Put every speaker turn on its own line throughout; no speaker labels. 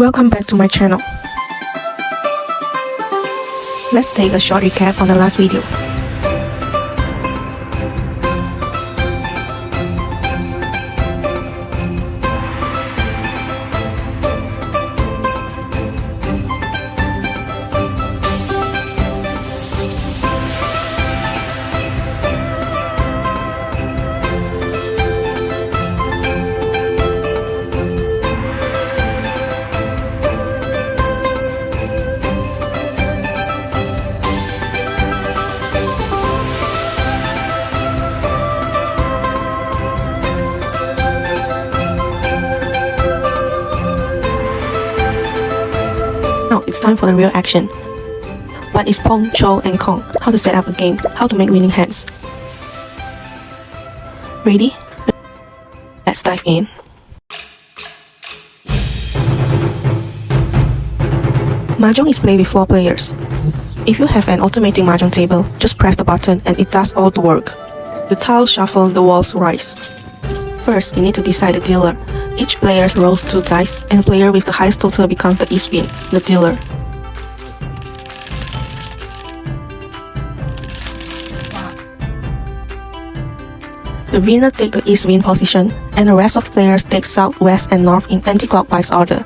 Welcome back to my channel. Let's take a short recap on the last video. Now it's time for the real action. What is Pong, Chow, and Kong? How to set up a game, how to make winning hands. Ready? Let's dive in. Mahjong is played with 4 players. If you have an automatic Mahjong table, just press the button and it does all the work. The tiles shuffle, the walls rise. First, you need to decide the dealer. Each player rolls 2 dice, and the player with the highest total becomes the iquePlay, the dealer. The winner takes the east win position, and the rest of the players take south, west, and north in anti-clockwise order.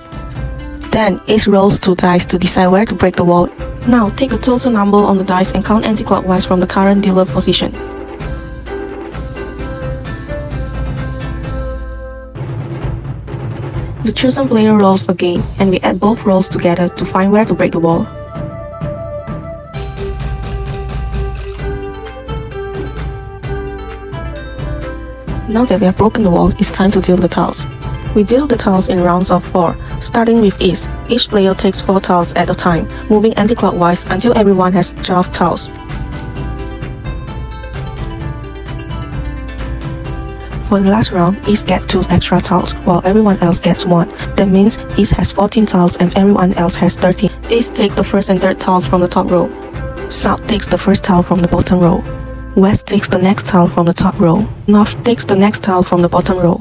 Then, each rolls 2 dice to decide where to break the wall. Now, take the total number on the dice and count anti-clockwise from the current dealer position. The chosen player rolls again, and we add both rolls together to find where to break the wall. Now that we have broken the wall, it's time to deal the tiles. We deal the tiles in rounds of 4, starting with east. Each player takes 4 tiles at a time, moving anti-clockwise until everyone has 12 tiles. For the last round, East gets 2 extra tiles, while everyone else gets 1. That means East has 14 tiles and everyone else has 13. East takes the first and third tiles from the top row. South takes the first tile from the bottom row. West takes the next tile from the top row. North takes the next tile from the bottom row.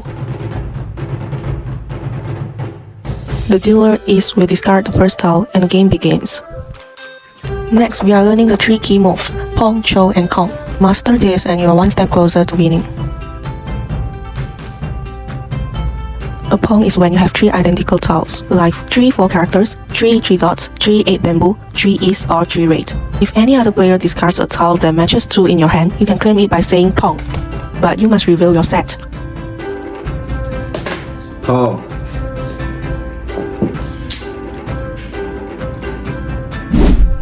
The dealer East will discard the first tile and the game begins. Next, we are learning the 3 key moves, Pong, Chow, and Kong. Master this and you are one step closer to winning. A Pong is when you have 3 identical tiles, like 3 4 characters, 3 3 dots, 3 8 bamboo, 3 east, or 3 red. If any other player discards a tile that matches 2 in your hand, you can claim it by saying Pong. But you must reveal your set.
Pong.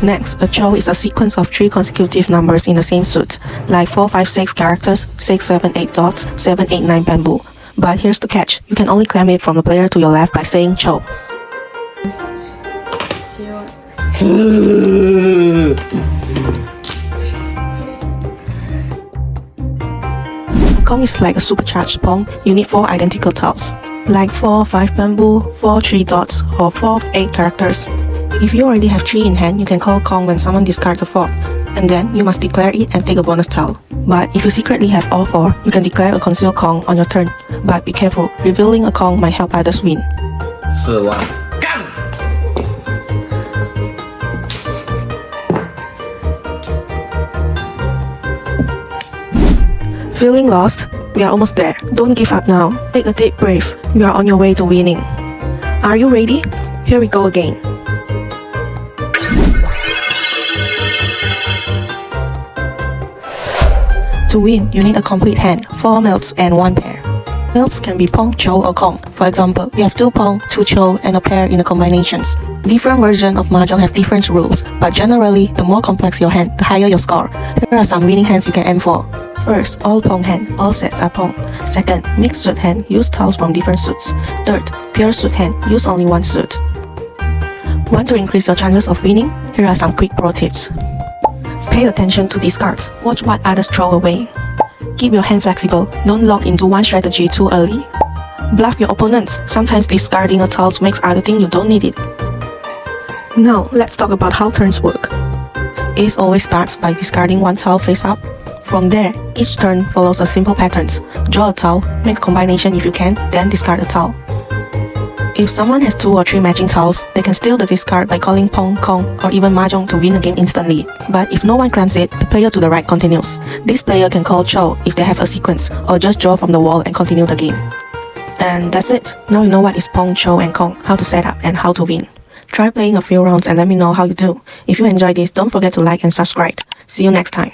Next, a Chow is a sequence of 3 consecutive numbers in the same suit, like 4 5 6 characters, 6 7 8 dots, 7 8 9 bamboo. But here's the catch, you can only claim it from the player to your left by saying Chow. Kong is like a supercharged Pong, you need 4 identical tiles, like 4 5 bamboo, 4 3 dots, or 4 8 characters. If you already have 3 in hand, you can call Kong when someone discards a 4, and then you must declare it and take a bonus tile. But if you secretly have all 4, you can declare a concealed Kong on your turn. But be careful, revealing a Kong might help others win.
4万干
Feeling lost? We are almost there. Don't give up now. Take a deep breath. You are on your way to winning. Are you ready? Here we go again. To win, you need a complete hand, 4 melds and 1 pair. Melds can be Pong, Chow, or Kong. For example, we have 2 Pong, 2 Chow, and a pair in the combinations. Different versions of Mahjong have different rules, but generally, the more complex your hand, the higher your score. Here are some winning hands you can aim for. First, all Pong hand, all sets are Pong. Second, mixed suit hand, use tiles from different suits. Third, pure suit hand, use only 1 suit. Want to increase your chances of winning? Here are some quick pro tips. Pay attention to discards. Watch what others throw away. Keep your hand flexible. Don't lock into one strategy too early. Bluff your opponents. Sometimes discarding a tile makes other think you don't need it. Now, let's talk about how turns work. Ace always starts by discarding 1 tile face up. From there, each turn follows a simple pattern. Draw a tile, make a combination if you can, then discard a tile. If someone has 2 or 3 matching tiles, they can steal the discard by calling Pong, Kong, or even Mahjong to win the game instantly. But if no one claims it, the player to the right continues. This player can call Chow if they have a sequence, or just draw from the wall and continue the game. And that's it. Now you know what is Pong, Chow, and Kong, how to set up, and how to win. Try playing a few rounds and let me know how you do. If you enjoyed this, don't forget to like and subscribe. See you next time.